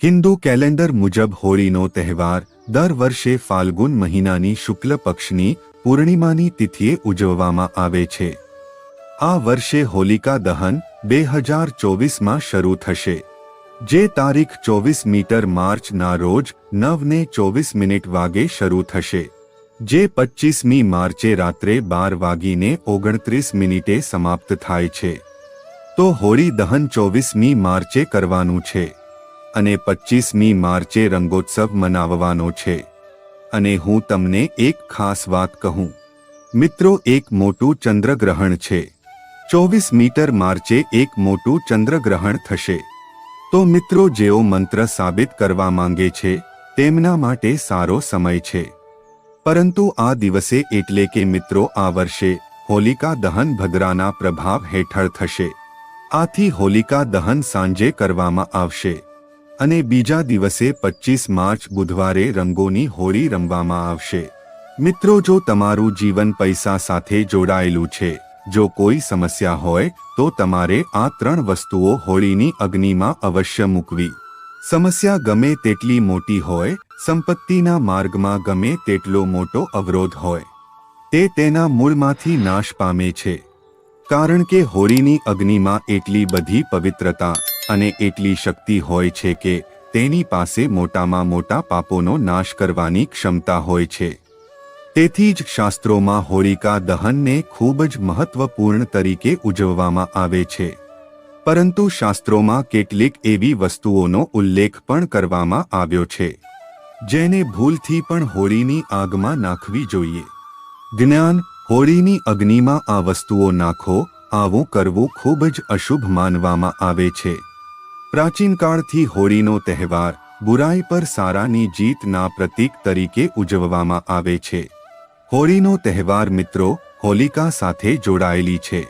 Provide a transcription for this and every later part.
Hindu calendar મુજબ હોળીનો તહેવાર દર વર્ષે ફાલ્ગુન મહિનાની શુક્લ પક્ષની પૂર્ણિમાની તિથિએ ઉજવવામાં આવે છે. આ વર્ષે હોલિકા દહન 2024માં શરૂ થશે, જે તારીખ 24 માર્ચના રોજ 9:24 વાગે શરૂ થશે, જે 25મી માર્ચે રાત્રે 12:29 સમાપ્ત થાય છે. તો હોળી દહન 24મી માર્ચે કરવાનું છે અને 25મી માર્ચે રંગોત્સવ મનાવવાનો છે. અને હું તમને એક ખાસ વાત કહું મિત્રો, એક મોટું ચંદ્રગ્રહણ છે. 24 માર્ચે એક મોટું ચંદ્રગ્રહણ થશે. તો મિત્રો, જેઓ મંત્ર સાબિત કરવા માંગે છે તેમના માટે સારો સમય છે. પરંતુ આ દિવસે એટલે કે મિત્રો આ વર્ષે હોલિકા દહન ભદ્રાના પ્રભાવ હેઠળ થશે. આથી હોલિકા દહન સાંજે કરવામાં આવશે અને બીજા દિવસે 25 માર્ચ બુધવારે રંગોની હોળી રમવામાં આવશે. મિત્રો, જો તમારું જીવન પૈસા સાથે જોડાયેલું છે, જો કોઈ સમસ્યા હોય તો તમારે આ 3 વસ્તુઓ હોળીની અગ્નિમાં અવશ્ય મૂકવી. સમસ્યા ગમે તેટલી મોટી હોય, સંપત્તિના માર્ગમાં ગમે તેટલો મોટો અવરોધ હોય, તે તેના મૂળમાંથી નાશ પામે છે. કારણ કે હોળીની અગ્નિમાં એટલી બધી પવિત્રતા અને એટલી શક્તિ હોય છે કે તેની પાસે મોટામાં મોટા પાપોનો નાશ કરવાની ક્ષમતા હોય છે. તેથી જ શાસ્ત્રોમાં હોલિકા દહનને ખૂબ જ મહત્વપૂર્ણ તરીકે ઉજવવામાં આવે છે. પરંતુ શાસ્ત્રોમાં કેટલીક એવી વસ્તુઓનો ઉલ્લેખ પણ કરવામાં આવ્યો છે જેને ભૂલથી પણ હોળીની આગમાં નાખવી જોઈએ. જ્ઞાન: હોળીની અગ્નિમાં આ વસ્તુઓ નાખો, આવું કરવું ખૂબ જ અશુભ માનવામાં આવે છે. પ્રાચીન કાળથી હોળીનો તહેવાર બુરાઈ પર સારાની જીતના પ્રતીક તરીકે ઉજવવામાં આવે છે. હોળીનો તહેવાર મિત્રો હોલિકા સાથે જોડાયેલી છે.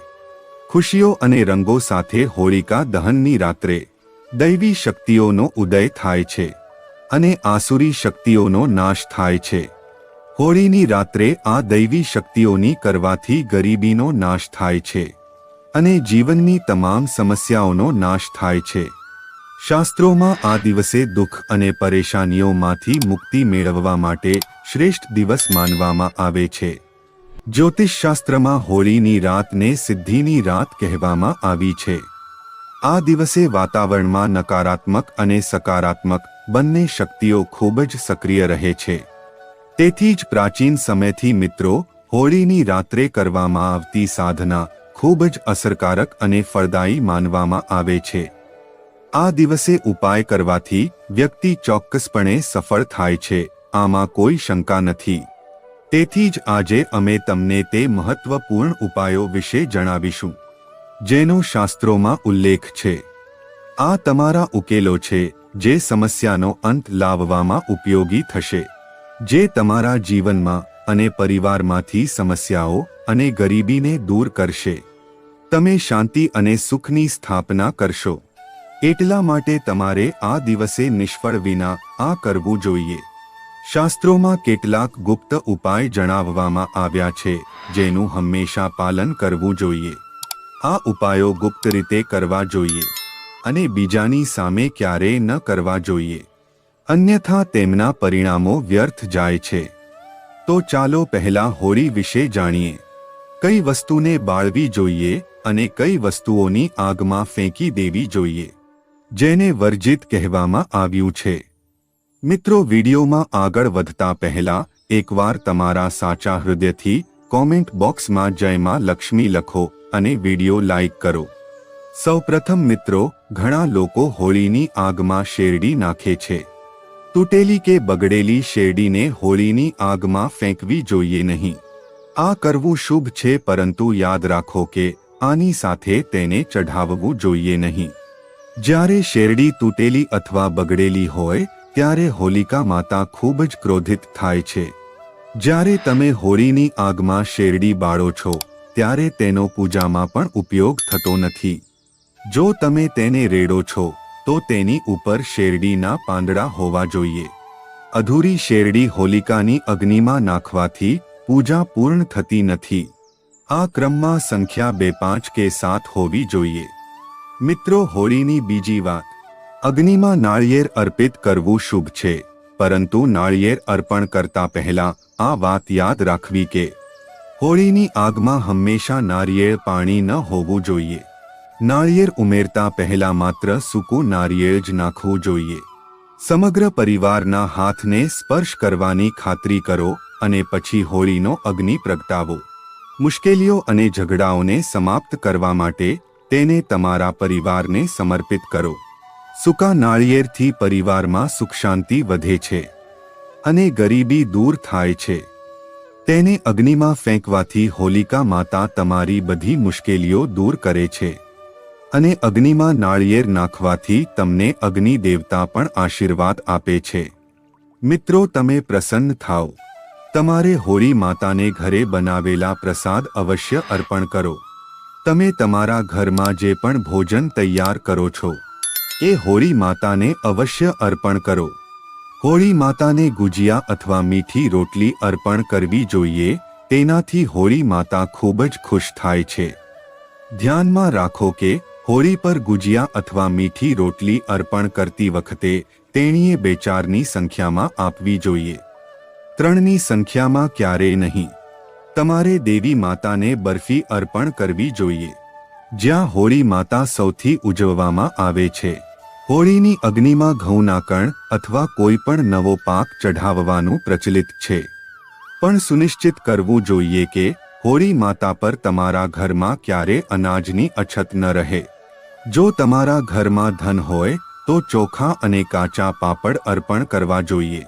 ખુશીઓ અને રંગો સાથે હોલિકા દહનની રાત્રે દૈવી શક્તિઓનો ઉદય થાય છે અને આસુરી શક્તિઓનો નાશ થાય છે. હોળીની રાત્રે આ દૈવી શક્તિઓની કરવાથી ગરીબીનો નાશ થાય છે અને જીવનની તમામ સમસ્યાઓનો નાશ થાય છે. શાસ્ત્રોમાં આ દિવસે દુઃખ અને પરેશાનીઓમાંથી મુક્તિ મેળવવા માટે શ્રેષ્ઠ દિવસ માનવામાં આવે છે. જ્યોતિષશાસ્ત્રમાં હોળીની રાતને સિદ્ધિની રાત કહેવામાં આવી છે. આ દિવસે વાતાવરણમાં નકારાત્મક અને સકારાત્મક બંને શક્તિઓ ખૂબ જ સક્રિય રહે છે. તેથી જ પ્રાચીન સમયથી મિત્રો હોળીની રાત્રે કરવામાં આવતી સાધના ખૂબ જ અસરકારક અને ફળદાયી માનવામાં આવે છે. આ દિવસે ઉપાય કરવાથી વ્યક્તિ ચોક્કસપણે સફળ થાય છે, આમાં કોઈ શંકા નથી. તેથી જ આજે અમે તમને તે મહત્વપૂર્ણ ઉપાયો વિશે જણાવીશું જેનો શાસ્ત્રોમાં ઉલ્લેખ છે. આ તમારા ઉકેલો છે જે સમસ્યાનો અંત લાવવામાં ઉપયોગી થશે, જે તમારા જીવનમાં અને પરિવારમાંથી સમસ્યાઓ અને ગરીબીને દૂર કરશે. તમે શાંતિ અને સુખની સ્થાપના કરશો. એટલા માટે તમારે આ દિવસે નિષ્ફળ વિના આ કરવું જોઈએ. શાસ્ત્રોમાં કેટલાક ગુપ્ત ઉપાય જણાવવામાં આવ્યા છે જેનું હંમેશા પાલન કરવું જોઈએ. આ ઉપાયો ગુપ્ત રીતે કરવા જોઈએ અને બીજાની સામે ક્યારેય ન કરવા જોઈએ, અન્યથા તેમના પરિણામો વ્યર્થ જાય છે. તો ચાલો પહેલા હોળી વિશે જાણીએ. કઈ વસ્તુને બાળવી જોઈએ અને કઈ વસ્તુઓની આગમાં ફેંકી દેવી જોઈએ, જેને વર્જિત કહેવામાં આવ્યું છે. મિત્રો, વિડીયોમાં આગળ વધતા પહેલા એકવાર તમારા સાચા હૃદયથી કોમેન્ટ બોક્સમાં જય માં લક્ષ્મી લખો અને વિડીયો લાઈક કરો. સૌપ્રથમ મિત્રો, ઘણા લોકો હોળીની આગમાં શેરડી નાખે છે. તૂટેલી કે બગડેલી શેરડીને હોળીની આગમાં ફેંકવી જોઈએ નહીં. આ કરવું શુભ છે, પરંતુ યાદ રાખો કે આની સાથે તેને ચઢાવવું જોઈએ નહીં. જ્યારે શેરડી તૂટેલી અથવા બગડેલી હોય ત્યારે હોલિકા માતા ખૂબ જ ક્રોધિત થાય છે. જ્યારે તમે હોળીની આગમાં શેરડી બાળો છો ત્યારે તેનો પૂજામાં પણ ઉપયોગ થતો નથી. જો તમે તેને રેડો છો તો તેની ઉપર શેરડીના પાંદડા હોવા જોઈએ. અધૂરી શેરડી હોલિકાની અગ્નિમાં નાખવાથી પૂજા પૂર્ણ થતી નથી. આ ક્રમમાં સંખ્યા 2, 5 કે 7 હોવી જોઈએ. મિત્રો, હોળીની બીજી વાત. અગ્નિમાં નાળિયેર અર્પિત કરવું શુભ છે, પરંતુ નાળિયેર અર્પણ કરતા પહેલા આ વાત યાદ રાખવી કે હોળીની આગમાં હંમેશા નારિયેળ પાણી ન હોવું જોઈએ. નાળિયેર ઉમેરતા પહેલા માત્ર સૂકું નારિયેળ જ નાખવું જોઈએ. સમગ્ર પરિવારના હાથને સ્પર્શ કરવાની ખાતરી કરો અને પછી હોળીનો અગ્નિ પ્રગટાવો. મુશ્કેલીઓ અને ઝઘડાઓને સમાપ્ત કરવા માટે તેને તમારા પરિવારને સમર્પિત કરો. સૂકા નાળિયેરથી પરિવારમાં સુખ શાંતિ વધે છે અને ગરીબી દૂર થાય છે. તેને અગ્નિમાં ફેંકવાથી હોલિકા માતા તમારી બધી મુશ્કેલીઓ દૂર કરે છે અને અગ્નિમાં નાળિયેર નાખવાથી તમને અગ્નિ દેવતા પણ આશીર્વાદ આપે છે. મિત્રો, તમે પ્રસન્ન થાઓ. તમારે હોળી માતાને ઘરે બનાવેલા પ્રસાદ અવશ્ય અર્પણ કરો. તમે તમારા ઘરમાં જે પણ ભોજન તૈયાર કરો છો એ હોળી માતાને અવશ્ય અર્પણ કરો. હોળી માતાને ગુજિયા અથવા મીઠી રોટલી અર્પણ કરવી જોઈએ. તેનાથી હોળી માતા ખૂબ જ ખુશ થાય છે. ધ્યાનમાં રાખો કે હોળી પર ગુજિયા અથવા મીઠી રોટલી અર્પણ કરતી વખતે તેણીએ 2-4ની સંખ્યામાં આપવી જોઈએ, 3ની સંખ્યામાં ક્યારેય નહીં. તમારે દેવી માતાને બરફી અર્પણ કરવી જોઈએ, જ્યાં હોળી માતા સૌથી ઉજવવામાં આવે છે. હોળીની અગ્નિમાં ઘઉંના કણ અથવા કોઈ પણ નવો પાક ચઢાવવાનું પ્રચલિત છે, પણ સુનિશ્ચિત કરવું જોઈએ કે હોળી માતા પર તમારા ઘરમાં ક્યારે અનાજની અછત ન રહે. જો તમારા ઘરમાં ધન હોય તો ચોખા અને કાચા પાપડ અર્પણ કરવા જોઈએ.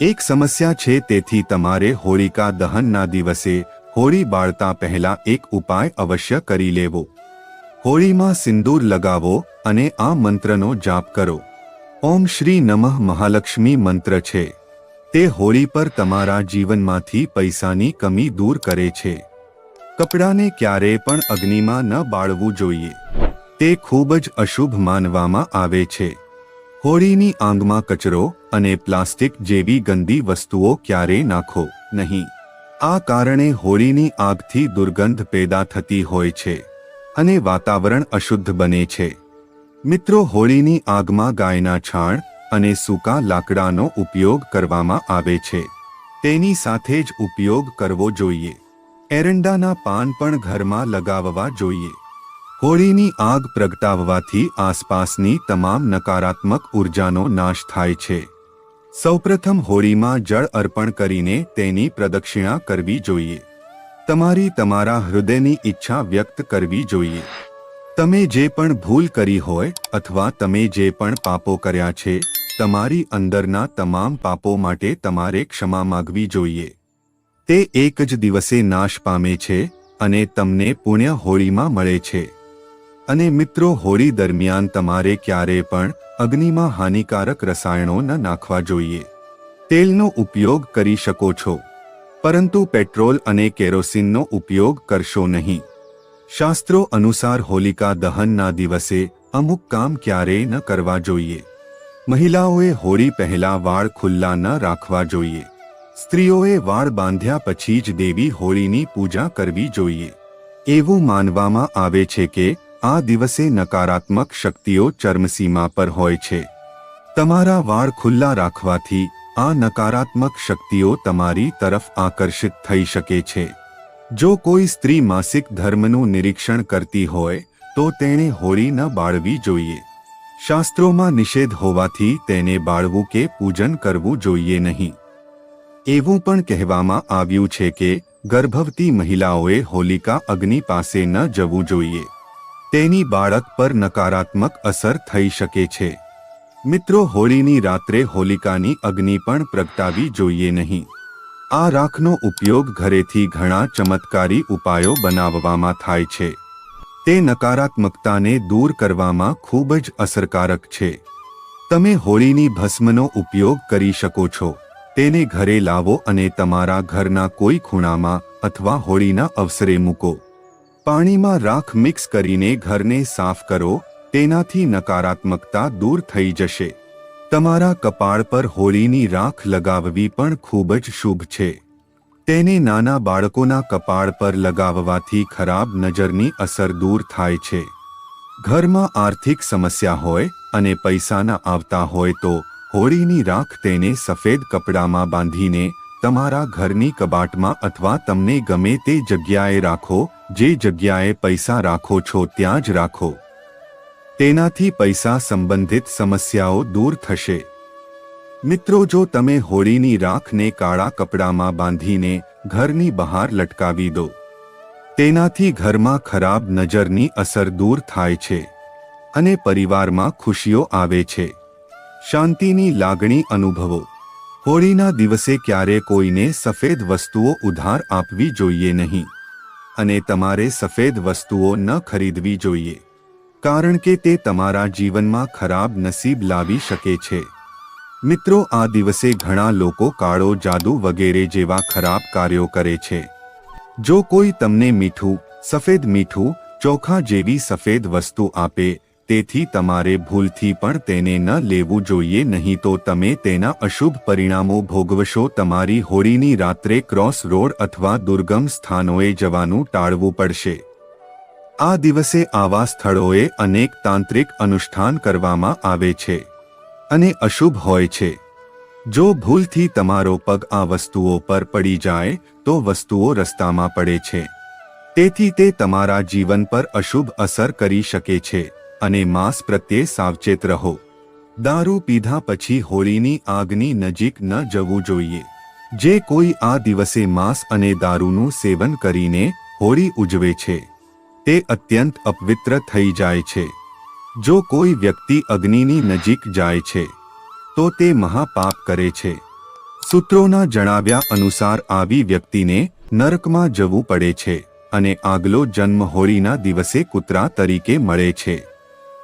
એક સમસ્યા છે, તેથી તમારે હોળિકા દહનના દિવસે હોળી બાળતા પહેલા એક ઉપાય અવશ્ય કરી લેવો. હોળીમાં સિંદૂર લગાવો અને આ મંત્રનો જાપ કરો. ઓમ શ્રી નમઃ મહાલક્ષ્મી મંત્ર છે. તે હોળી પર તમારા જીવનમાંથી પૈસાની કમી દૂર કરે છે. કપડાને ક્યારેય પણ અગ્નિમાં ન બાળવું જોઈએ. તે ખૂબ જ અશુભ માનવામાં આવે છે. હોળીની આંગમાં કચરો અને પ્લાસ્ટિક જેવી ગંદી વસ્તુઓ ક્યારેય નાખો નહીં. આ કારણે હોળીની આગથી દુર્ગંધ પેદા થતી હોય છે અને વાતાવરણ અશુદ્ધ બને છે. મિત્રો, હોળીની આગમાં ગાયના છાણ અને સૂકા લાકડાનો ઉપયોગ કરવામાં આવે છે. તેની સાથે જ ઉપયોગ કરવો જોઈએ. એરંડાના પાન પણ ઘરમાં લગાવવા જોઈએ. હોળીની આગ પ્રગટાવવાથી આસપાસની તમામ નકારાત્મક ઉર્જાનો નાશ થાય છે. સૌપ્રથમ હોળીમાં જળ અર્પણ કરીને તેની પ્રદક્ષિણા કરવી જોઈએ. તમારા હૃદયની ઈચ્છા વ્યક્ત કરવી જોઈએ. તમે જે પણ ભૂલ કરી હોય અથવા તમે જે પણ પાપો કર્યા છે, તમારી અંદરના તમામ પાપો માટે તમારે ક્ષમા માંગવી જોઈએ. તે એક જ દિવસે નાશ પામે છે અને તમને પુણ્ય હોળીમાં મળે છે. અને મિત્રો, હોળી દરમિયાન તમારે ક્યારેય પણ અગ્નિમાં હાનિકારક રસાયણો ન નાખવા જોઈએ. તેલનો ઉપયોગ કરી શકો છો, પરંતુ પેટ્રોલ અને કેરોસીનનો ઉપયોગ કરશો નહીં. શાસ્ત્રો અનુસાર હોલિકા દહનના દિવસે અમુક કામ ક્યારેય ન કરવા જોઈએ. મહિલાઓએ હોળી પહેલા વાળ ખુલ્લા ન રાખવા જોઈએ. સ્ત્રીઓએ વાળ બાંધ્યા પછી જ દેવી હોળીની પૂજા કરવી જોઈએ. એવું માનવામાં આવે છે કે આ દિવસે નકારાત્મક શક્તિઓ ચરમસીમા પર હોય છે. તમારા વાળ ખુલ્લા રાખવાથી આ નકારાત્મક શક્તિઓ તમારી તરફ આકર્ષિત થઈ શકે છે. જો કોઈ સ્ત્રી માસિક ધર્મનું નિરીક્ષણ કરતી હોય તો તેણે હોળી ન બાળવી જોઈએ. શાસ્ત્રોમાં નિષેધ હોવાથી તેને બાળવું કે પૂજન કરવું જોઈએ નહીં. એવું પણ કહેવામાં આવ્યું છે કે ગર્ભવતી મહિલાઓએ હોલિકા અગ્નિ પાસે ન જવું જોઈએ. તેની બાળક પર નકારાત્મક અસર થઈ શકે છે. મિત્રો, હોળીની રાત્રે હોલિકાની અગ્નિ પણ પ્રગટાવી જોઈએ નહીં. આ રાખનો ઉપયોગ ઘરેથી ઘણા ચમત્કારી ઉપાયો બનાવવામાં થાય છે. તે નકારાત્મકતાને દૂર કરવામાં ખૂબ જ અસરકારક છે. તમે હોળીની ભસ્મનો ઉપયોગ કરી શકો છો. તેને ઘરે લાવો અને તમારા ઘરના કોઈ ખૂણામાં અથવા હોળીના અવસરે મૂકો. પાણીમાં રાખ મિક્સ કરીને ઘરને સાફ કરો. તેનાથી નકારાત્મકતા દૂર થઈ જશે. તમારા કપાળ પર હોળીની રાખ લગાવવી પણ ખૂબ જ શુભ છે. તેને નાના બાળકોના કપાળ પર લગાવવાથી ખરાબ નજરની અસર દૂર થાય છે. ઘરમાં આર્થિક સમસ્યા હોય અને પૈસા ન આવતા હોય તો હોળીની રાખ તેને સફેદ કપડામાં બાંધીને તમારા ઘરની કબાટમાં અથવા તમને ગમે તે જગ્યાએ રાખો, જે જગ્યાએ પૈસા રાખો છો ત્યાં જ રાખો. તેનાથી પૈસા સંબંધિત સમસ્યાઓ દૂર થશે. મિત્રો, જો તમે હોળીની રાખને કાળા કપડામાં બાંધીને ઘરની બહાર લટકાવી દો, તેનાથી ઘરમાં ખરાબ નજરની અસર દૂર થાય છે અને પરિવારમાં ખુશીઓ આવે છે. શાંતિની લાગણી અનુભવો. હોળીના દિવસે ક્યારે કોઈને સફેદ વસ્તુઓ ઉધાર આપવી જોઈએ નહીં અને તમારે સફેદ વસ્તુઓ ન ખરીદવી જોઈએ, કારણ કે તે તમારા જીવનમાં ખરાબ નસીબ લાવી શકે છે. મિત્રો, આ દિવસે ઘણા લોકો કાળો જાદુ વગેરે જેવા ખરાબ કાર્યો કરે છે. જો કોઈ તમને મીઠું, સફેદ મીઠું, ચોખા જેવી સફેદ વસ્તુ આપે, તેથી તમારે ભૂલથી પણ તેને ન લેવું જોઈએ, નહીં તો તમે તેના અશુભ પરિણામો ભોગવશો. તમારી હોળીની રાત્રે ક્રોસ રોડ અથવા દુર્ગમ સ્થાનોએ જવાનું ટાળવું પડશે. આ દિવસે આવા સ્થળોએ અનેક તાંત્રિક અનુષ્ઠાન કરવામાં આવે છે અને અશુભ હોય છે. જો ભૂલથી તમારો પગ આ વસ્તુઓ પર પડી જાય તો વસ્તુઓ રસ્તામાં પડે છે. તેથી તે તમારા જીવન પર અશુભ અસર કરી શકે છે અને માંસ પ્રત્યે સાવચેત રહો. દારૂ પીધા પછી હોળીની આગની નજીક ન જવું જોઈએ. જે કોઈ આ દિવસે માંસ અને દારૂનું સેવન કરીને હોળી ઉજવે છે, તે અત્યંત અપવિત્ર થઈ જાય છે. જો કોઈ વ્યક્તિ અગ્નિની નજીક જાય છે તો તે મહાપાપ કરે છે. સૂત્રોના જણાવ્યા અનુસાર આવી વ્યક્તિને નરકમાં જવું પડે છે અને આગલો જન્મ હોળીના દિવસે કૂતરા તરીકે મળે છે.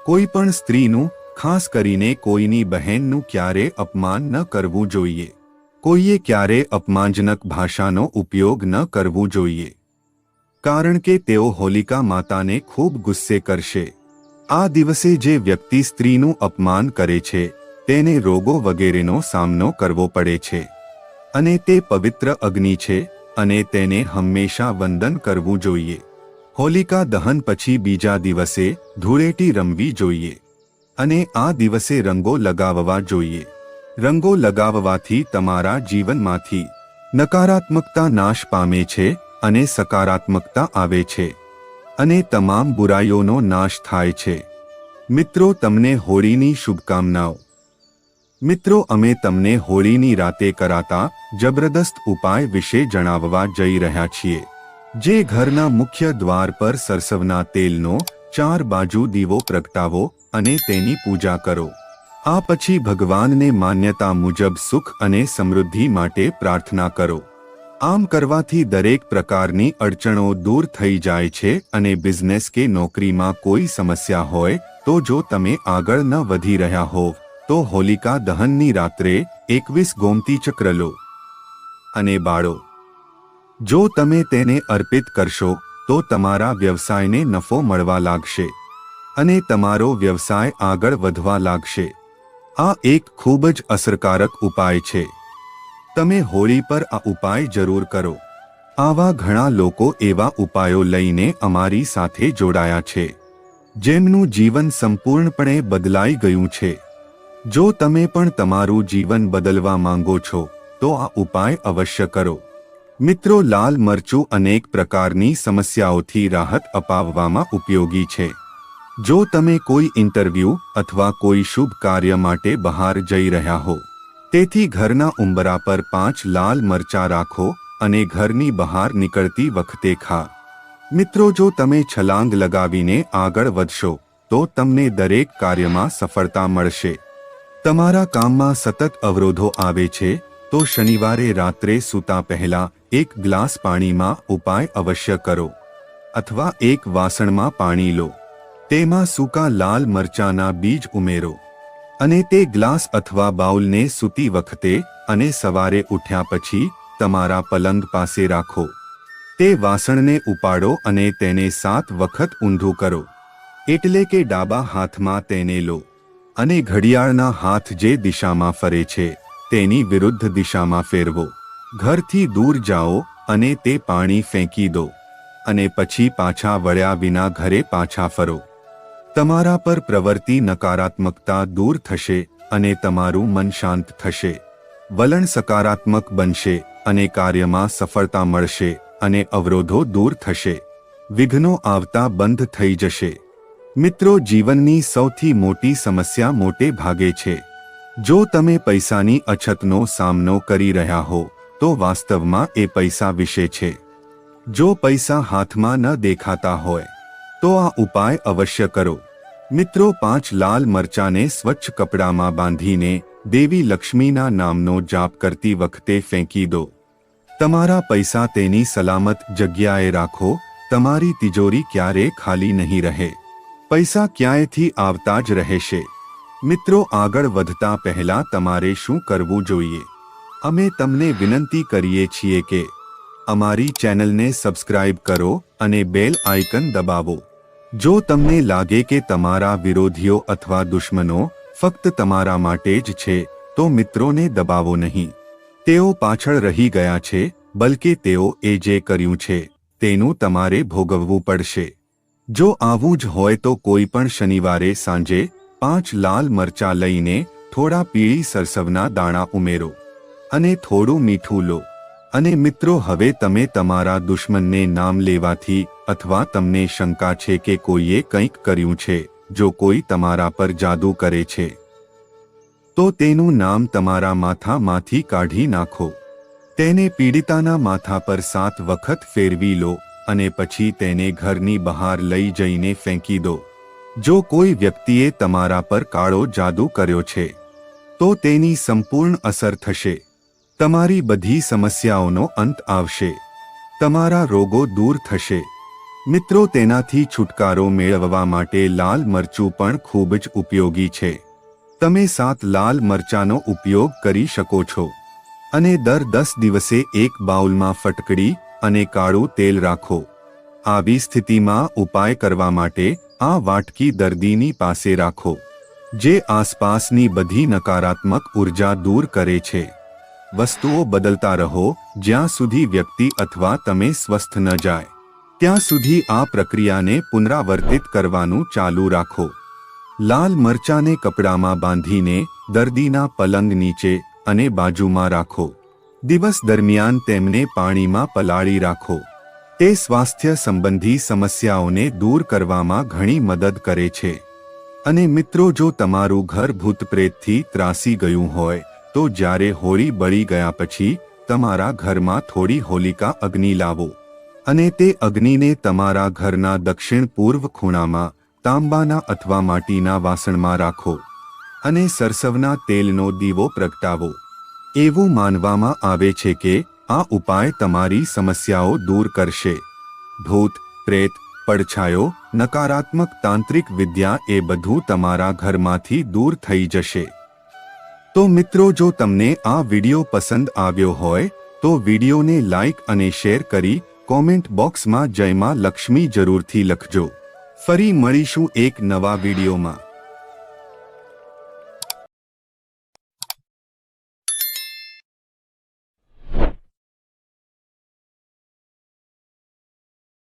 કોઈ પણ સ્ત્રીનું, ખાસ કરીને કોઈની બહેનનું ક્યારે અપમાન ન કરવું જોઈએ. કોઈએ ક્યારે અપમાનજનક ભાષાનો ઉપયોગ ન કરવું જોઈએ, કારણ કે તેઓ હોલિકા માતાને ખૂબ ગુસ્સે કરશે. આ દિવસે જે વ્યક્તિ સ્ત્રીનું અપમાન કરે છે તેને રોગો વગેરેનો સામનો કરવો પડે છે અને તે પવિત્ર અગ્નિ છે અને તેને હંમેશા વંદન કરવું જોઈએ. હોલિકા દહન પછી બીજા દિવસે ધૂળેટી રમવી જોઈએ અને આ દિવસે રંગો લગાવવા જોઈએ. રંગો લગાવવાથી તમારા જીવનમાંથી નકારાત્મકતા નાશ પામે છે અને સકારાત્મકતા આવે છે અને તમામ બુરાઈઓનો નાશ થાય છે. મિત્રો, તમને હોળીની શુભકામનાઓ. મિત્રો, અમે તમને હોળીની રાતે કરાતા જબરદસ્ત ઉપાય વિશે જણાવવા જઈ રહ્યા છીએ. જે ઘરના મુખ્ય દ્વાર પર સરસવના તેલનો 4 બાજુ દીવો પ્રગટાવો અને તેની પૂજા કરો. આ પછી ભગવાનને માન્યતા મુજબ સુખ અને સમૃદ્ધિ માટે પ્રાર્થના કરો. આમ કરવાથી દરેક પ્રકારની અડચણો દૂર થઈ જાય છે અને બિઝનેસ કે નોકરીમાં કોઈ સમસ્યા હોય તો જો તમે આગળ ન વધી રહ્યા હોવ તો હોલિકા દહનની રાત્રે 21 ગોમતી ચક્ર લો અને બાળો. જો તમે તેને અર્પિત કરશો તો તમારા વ્યવસાયને નફો મળવા લાગશે અને તમારો વ્યવસાય આગળ વધવા લાગશે. આ એક ખૂબ જ અસરકારક ઉપાય છે. તમે હોળી પર આ ઉપાય જરૂર કરો. આવા ઘણા લોકો એવા ઉપાયો લઈને અમારી સાથે જોડાયા છે જેમનું જીવન સંપૂર્ણપણે બદલાઈ ગયું છે. જો તમે પણ તમારું જીવન બદલવા માંગો છો તો આ ઉપાય અવશ્ય કરો. મિત્રો, લાલ મરચું અનેક પ્રકારની સમસ્યાઓથી રાહત અપાવવામાં ઉપયોગી છે. જો તમે કોઈ ઇન્ટરવ્યૂ અથવા કોઈ શુભ કાર્ય માટે બહાર જઈ રહ્યા હો, તેથી ઘરના ઉંબરા પર 5 લાલ મરચાં રાખો અને ઘરની બહાર નીકળતી વખતે ખા. મિત્રો, જો તમે છલાંગ લગાવીને આગળ વધશો તો તમને દરેક કાર્યમાં સફળતા મળશે. તમારા કામમાં સતત અવરોધો આવે છે તો શનિવારે રાત્રે સૂતા પહેલા 1 ગ્લાસ પાણીમાં ઉપાય અવશ્ય કરો અથવા એક વાસણમાં પાણી લો. તેમાં સૂકા લાલ મરચાંના બીજ ઉમેરો અને તે ગ્લાસ અથવા બાઉલને સૂતી વખતે અને સવારે ઉઠ્યા પછી તમારા પલંગ પાસે રાખો. તે વાસણને ઉપાડો અને તેને 7 વખત ઊંધું કરો, એટલે કે ડાબા હાથમાં તેને લો અને ઘડિયાળના હાથ જે દિશામાં ફરે છે તેની વિરુદ્ધ દિશામાં ફેરવો. ઘરથી દૂર જાઓ અને તે પાણી ફેંકી દો અને પછી પાછા વળ્યા વિના ઘરે પાછા ફરો. તમારા પર પ્રવર્તી નકારાત્મકતા દૂર થશે અને તમારું મન શાંત થશે. વલણ સકારાત્મક બનશે અને કાર્યમાં સફળતા મળશે અને અવરોધો દૂર થશે. વિઘ્નો આવતા બંધ થઈ જશે. મિત્રો, જીવનની સૌથી મોટી સમસ્યા મોટે ભાગે છે. જો તમે પૈસાની અછતનો સામનો કરી રહ્યા હો તો વાસ્તવમાં એ પૈસા વિશે છે. જો પૈસા હાથમાં ન દેખાતા હોય તો આ ઉપાય અવશ્ય કરો. મિત્રો, 5 લાલ મરચાને સ્વચ્છ કપડામાં બાંધીને દેવી લક્ષ્મીના નામનો જાપ કરતી વખતે ફેંકી દો. તમારા પૈસા તેની સલામત જગ્યાએ રાખો. તમારી તિજોરી ક્યારેય ખાલી નહીં રહે. પૈસા ક્યાંયથી આવતા જ રહેશે. મિત્રો, આગળ વધતા પહેલા તમારે શું કરવું જોઈએ? અમે તમને વિનંતી કરીએ છીએ કે અમારી ચેનલને સબસ્ક્રાઇબ કરો અને બેલ આઇકન દબાવો. જો તમને લાગે કે તમારા વિરોધીઓ અથવા દુશ્મનો ફક્ત તમારા માટે જ છે તો મિત્રોને દબાવો નહીં. તેઓ પાછળ રહી ગયા છે, બલકે તેઓ એ જે કર્યું છે તેનું તમારે ભોગવવું પડશે. જો આવું જ હોય તો કોઈ પણ શનિવારે સાંજે 5 લાલ મરચાં લઈને થોડા પીળી સરસવના દાણા ઉમેરો અને થોડું મીઠું લો. અને મિત્રો, હવે તમે તમારા દુશ્મનને નામ લેવાથી અથવા તમને શંકા છે કે કોઈએ કંઈક કર્યું છે, જો કોઈ તમારા પર જાદુ કરે છે તો તેનું નામ તમારા માથામાંથી કાઢી નાખો. તેને પીડિતાના માથા પર 7 વખત ફેરવી લો અને પછી તેને ઘરની બહાર લઈ જઈને ફેંકી દો. જો કોઈ વ્યક્તિએ તમારા પર કાળો જાદુ કર્યો છે તો તેની સંપૂર્ણ અસર થશે. તમારી બધી સમસ્યાઓનો અંત આવશે. તમારા રોગો દૂર થશે. મિત્રો, તેનાથી છુટકારો મેળવવા માટે લાલ મરચું પણ ખૂબ જ ઉપયોગી છે. તમે 7 લાલ મરચાંનો ઉપયોગ કરી શકો છો અને દર 10 દિવસે એક બાઉલમાં ફટકડી અને કાળું તેલ રાખો. આવી સ્થિતિમાં ઉપાય કરવા માટે આ વાટકી દર્દીની પાસે રાખો, જે આસપાસની બધી નકારાત્મક ઉર્જા દૂર કરે છે. વસ્તુઓ બદલતા રહો. જ્યાં સુધી વ્યક્તિ અથવા તમે સ્વસ્થ ન જાય ત્યાં સુધી આ પ્રક્રિયાને પુનરાવર્તિત કરવાનું ચાલુ રાખો. લાલ મરચાંને કપડામાં બાંધીને દર્દીના પલંગ નીચે અને બાજુમાં રાખો. દિવસ દરમિયાન તેમને પાણીમાં પલાળી રાખો. તે સ્વાસ્થ્ય સંબંધી સમસ્યાઓને દૂર કરવામાં ઘણી મદદ કરે છે. અને મિત્રો, જો તમારું ઘર ભૂતપ્રેતથી ત્રાસી ગયું હોય તો જ્યારે હોળી બળી ગયા પછી તમારા ઘરમાં થોડી હોલિકા અગ્નિ લાવો અને તે અગ્નિને તમારા ઘરના દક્ષિણ પૂર્વ ખૂણામાં તાંબાના અથવા માટીના વાસણમાં રાખો અને સરસવના તેલનો દીવો પ્રગટાવો. એવું માનવામાં આવે છે કે આ ઉપાય તમારી સમસ્યાઓ દૂર કરશે. ભૂત, પ્રેત, પડછાયો, નકારાત્મક તાંત્રિક વિદ્યા એ બધું તમારા ઘરમાંથી દૂર થઈ જશે. તો મિત્રો, જો તમને આ વિડિયો પસંદ આવ્યો હોય તો વિડિયોને લાઇક અને શેર કરી કોમેન્ટ બોક્સમાં જય માં લક્ષ્મી જરૂરથી લખજો. ફરી મળીશું એક નવા વિડિયોમાં.